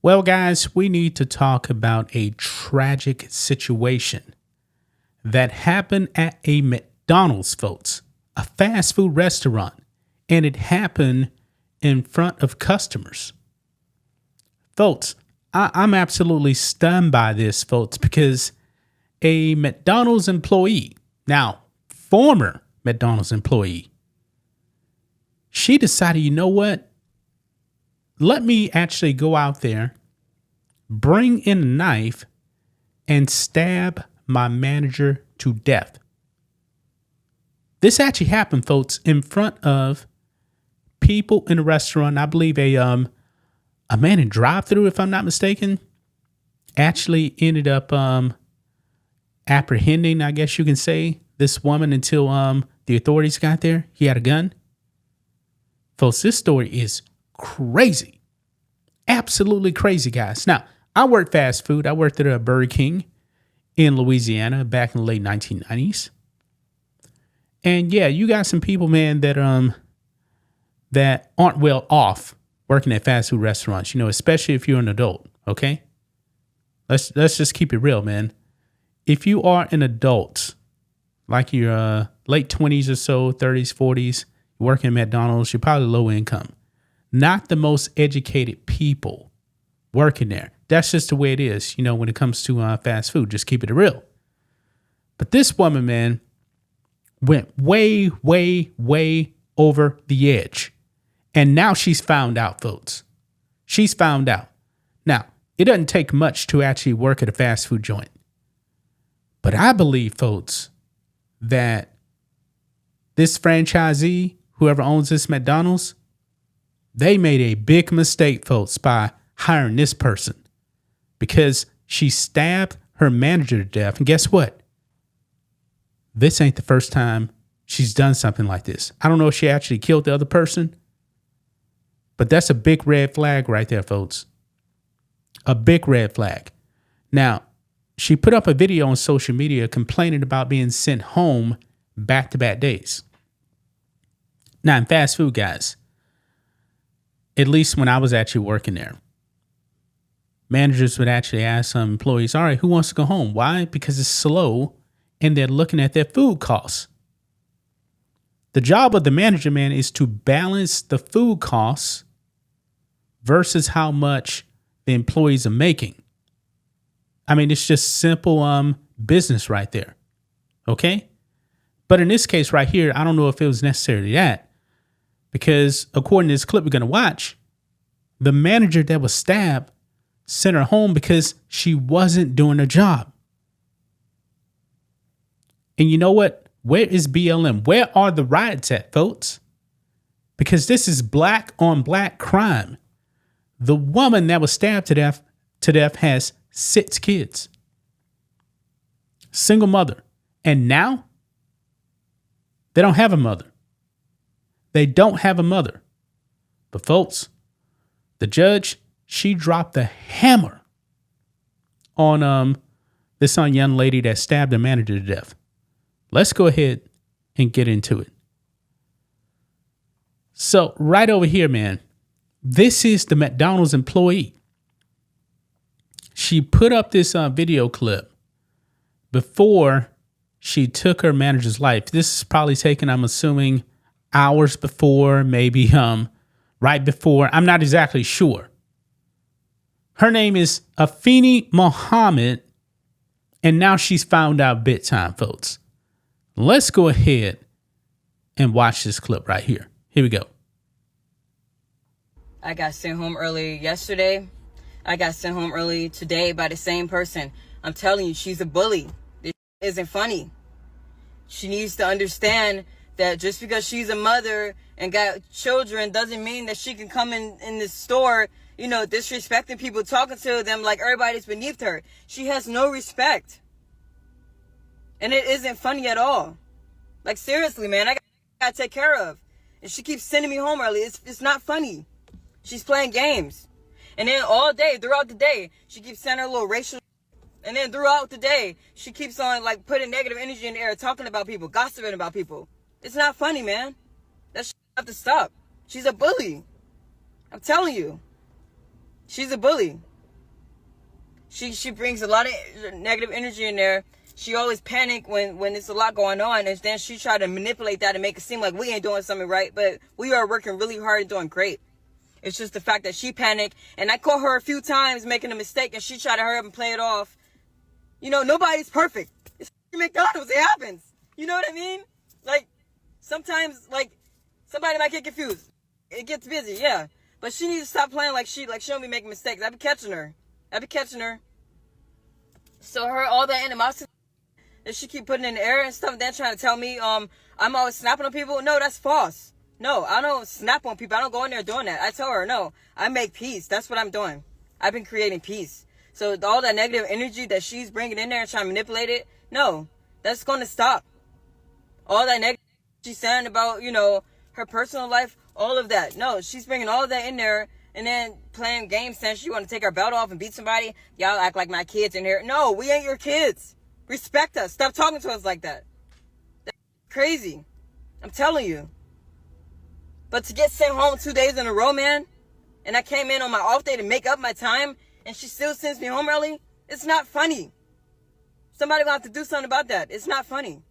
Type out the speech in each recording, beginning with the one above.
Well, guys, we need to talk about a tragic situation that happened at a McDonald's, folks, a fast food restaurant, and it happened in front of customers. Folks, I'm absolutely stunned by this, folks, because a McDonald's employee, now former McDonald's employee, she decided, you know what? Let me actually go out there, bring in a knife, and stab my manager to death. This actually happened, folks, in front of people in a restaurant. I believe a man in drive-thru, if I'm not mistaken, actually ended up apprehending, I guess you can say, this woman until the authorities got there. He had a gun. Folks, this story is crazy. Absolutely crazy, guys. Now, I worked fast food. I worked at a Burger King in Louisiana back in the late 1990s. And yeah, you got some people, man, that aren't well off working at fast food restaurants, you know, especially if you're an adult, okay? Let's just keep it real, man. If you are an adult, like your late 20s or so, 30s, 40s, working at McDonald's, you're probably low income. Not the most educated people working there. That's just the way it is, you know, when it comes to fast food. Just keep it real. But this woman, man, went way, way, way over the edge. And now she's found out, folks. She's found out. Now, it doesn't take much to actually work at a fast food joint. But I believe, folks, that this franchisee, whoever owns this McDonald's, they made a big mistake, folks, by hiring this person because she stabbed her manager to death. And guess what? This ain't the first time she's done something like this. I don't know if she actually killed the other person, but that's a big red flag right there, folks. A big red flag. Now, she put up a video on social media complaining about being sent home back-to-back days. Now, in fast food, guys, at least when I was actually working there, managers would actually ask some employees, all right, who wants to go home? Why? Because it's slow and they're looking at their food costs. The job of the manager, man, is to balance the food costs versus how much the employees are making. I mean, it's just simple business right there. Okay? But in this case right here, I don't know if it was necessarily that. Because according to this clip we're going to watch, the manager that was stabbed sent her home because she wasn't doing her job. And you know what? Where is BLM? Where are the riots at, folks? Because this is black on black crime. The woman that was stabbed to death has 6 kids. Single mother. And now they don't have a mother. They don't have a mother. But folks, the judge, she dropped the hammer on this young lady that stabbed her manager to death. Let's go ahead and get into it. So right over here, man, this is the McDonald's employee. She put up this video clip before she took her manager's life. This is probably taken, I'm assuming, hours before, maybe right before. I'm not exactly sure. Her name is Afeni Mohammed, and now she's found out big time, folks. Let's go ahead and watch this clip right here. Here we go. I got sent home early yesterday. I got sent home early today by the same person. I'm telling you, she's a bully. This isn't funny. She needs to understand that just because she's a mother and got children doesn't mean that she can come in the store, you know, disrespecting people, talking to them like everybody's beneath her. She has no respect. And it isn't funny at all. Like, seriously, man, I got to take care of. And she keeps sending me home early. It's not funny. She's playing games. And then all day, throughout the day, she keeps sending her little racial. And then throughout the day, she keeps on, like, putting negative energy in the air, talking about people, gossiping about people. It's not funny, man. That shit have to stop. She's a bully. I'm telling you. She's a bully. She brings a lot of negative energy in there. She always panic when there's a lot going on, and then she try to manipulate that and make it seem like we ain't doing something right, but we are working really hard and doing great. It's just the fact that she panicked, and I caught her a few times making a mistake, and she tried to hurry up and play it off. You know, nobody's perfect. It's McDonald's. It happens. You know what I mean? Like, sometimes, like, somebody might get confused. It gets busy, yeah. But she needs to stop playing like she don't be making mistakes. I be catching her. So all that animosity that she keep putting in the air and stuff, then trying to tell me I'm always snapping on people. No, that's false. No, I don't snap on people. I don't go in there doing that. I tell her, no, I make peace. That's what I'm doing. I've been creating peace. So all that negative energy that she's bringing in there and trying to manipulate it, no, that's going to stop. All that negative she's saying about, you know, her personal life, all of that. No, she's bringing all of that in there and then playing games saying she want to take her belt off and beat somebody. Y'all act like my kids in here. No, we ain't your kids. Respect us. Stop talking to us like that. That's crazy. I'm telling you. But to get sent home 2 days in a row, man, and I came in on my off day to make up my time, and she still sends me home early, it's not funny. Somebody gonna have to do something about that. It's not funny.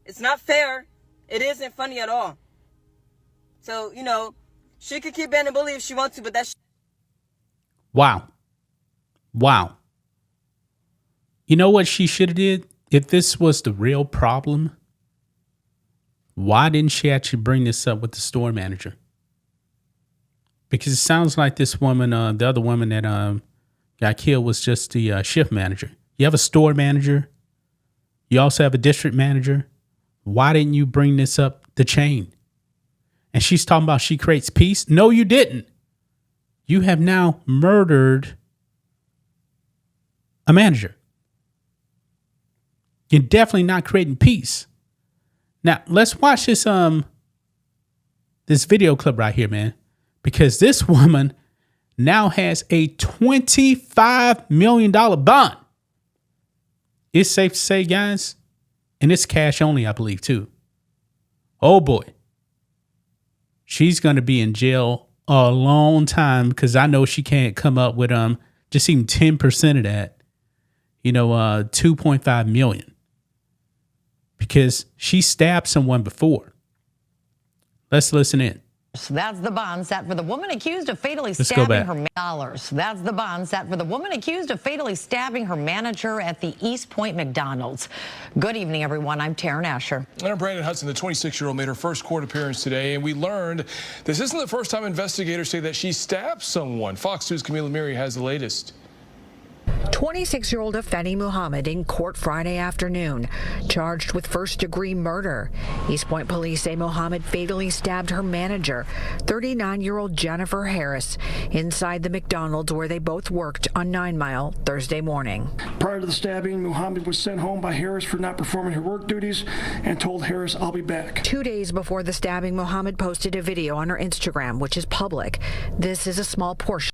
It's not fair. It isn't funny at all. So, you know, she could keep being a bully if she wants to, but that's... Wow. You know what she should have did? If this was the real problem, why didn't she actually bring this up with the store manager? Because it sounds like this woman, the other woman that got killed was just the shift manager. You have a store manager. You also have a district manager. Why didn't you bring this up the chain? And she's talking about she creates peace. No, you didn't. You have now murdered a manager. You're definitely not creating peace. Now, let's watch this video clip right here, man. Because this woman now has a $25 million bond. It's safe to say, guys, and it's cash only, I believe, too. Oh, boy. She's going to be in jail a long time because I know she can't come up with just even 10% of that. You know, $2.5 million. Because she stabbed someone before. Let's listen in. So that's the bond set for the woman accused of fatally stabbing her dollars. That's the bond set for the woman accused of fatally stabbing her manager at the East Point McDonald's. Good evening, everyone. I'm Taryn Asher. And I'm Brandon Hudson. The 26-year-old made her first court appearance today, and we learned this isn't the first time investigators say that she stabbed someone. Fox News' Camila Miri has the latest. 26-year-old Afeni Muhammad in court Friday afternoon, charged with first-degree murder. East Point police say Muhammad fatally stabbed her manager, 39-year-old Jennifer Harris, inside the McDonald's where they both worked on 9 Mile Thursday morning. Prior to the stabbing, Muhammad was sent home by Harris for not performing her work duties and told Harris, "I'll be back." 2 days before the stabbing, Muhammad posted a video on her Instagram, which is public. This is a small portion.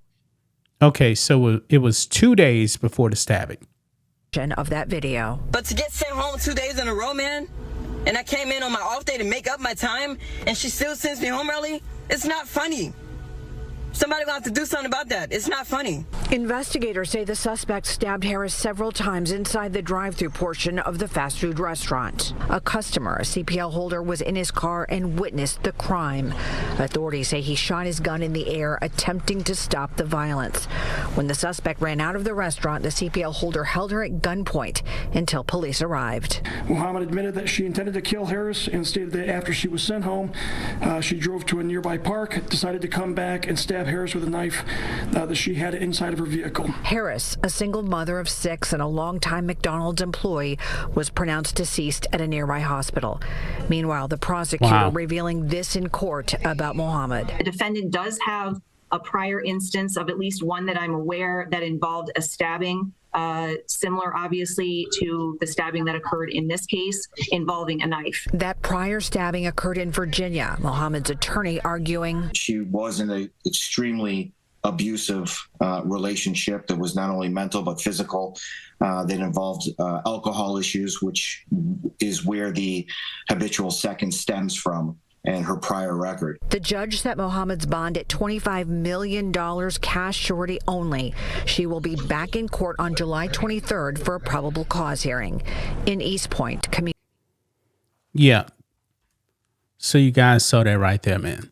Okay, so it was 2 days before the stabbing Of that video. But to get sent home 2 days in a row, man, and I came in on my off day to make up my time, and she still sends me home early, it's not funny. Somebody gonna have to do something about that. It's not funny. Investigators say the suspect stabbed Harris several times inside the drive-through portion of the fast food restaurant. A customer, a CPL holder, was in his car and witnessed the crime. Authorities say he shot his gun in the air, attempting to stop the violence. When the suspect ran out of the restaurant, the CPL holder held her at gunpoint until police arrived. Muhammad admitted that she intended to kill Harris and stated that after she was sent home, she drove to a nearby park, decided to come back and stab Harris with a knife that she had inside of her vehicle. Harris, a single mother of 6 and a longtime McDonald's employee, was pronounced deceased at a nearby hospital. Meanwhile, the prosecutor revealing this in court about Muhammad. The defendant does have a prior instance of at least one that I'm aware that involved a stabbing, similar obviously to the stabbing that occurred in this case involving a knife. That prior stabbing occurred in Virginia. Muhammad's attorney arguing she was in an extremely abusive relationship that was not only mental but physical, that involved alcohol issues, which is where the habitual second stems from. and her prior record. The judge set Mohammed's bond at $25 million cash surety only. She will be back in court on July 23rd for a probable cause hearing. In East Point, yeah. So you guys saw that right there, man.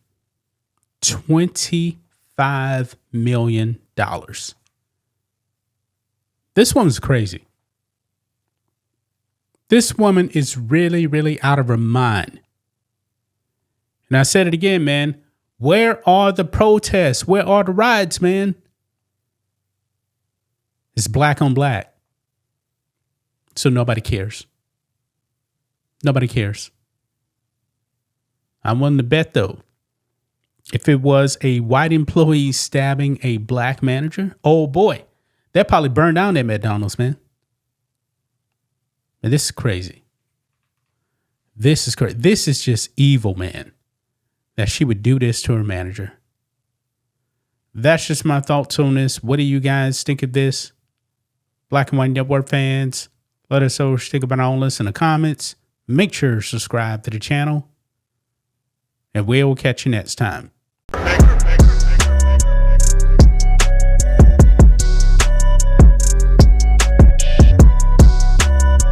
$25 million. This woman's crazy. This woman is really, really out of her mind. And I said it again, man. Where are the protests? Where are the riots, man? It's black on black. So nobody cares. Nobody cares. I'm willing to bet, though, if it was a white employee stabbing a black manager, oh boy, that probably burned down that McDonald's, man. And this is crazy. This is crazy. This is just evil, man, that she would do this to her manager. That's just my thoughts on this. What do you guys think of this? Black and White Network fans, let us know what you think about all this in the comments. Make sure to subscribe to the channel. And we'll catch you next time.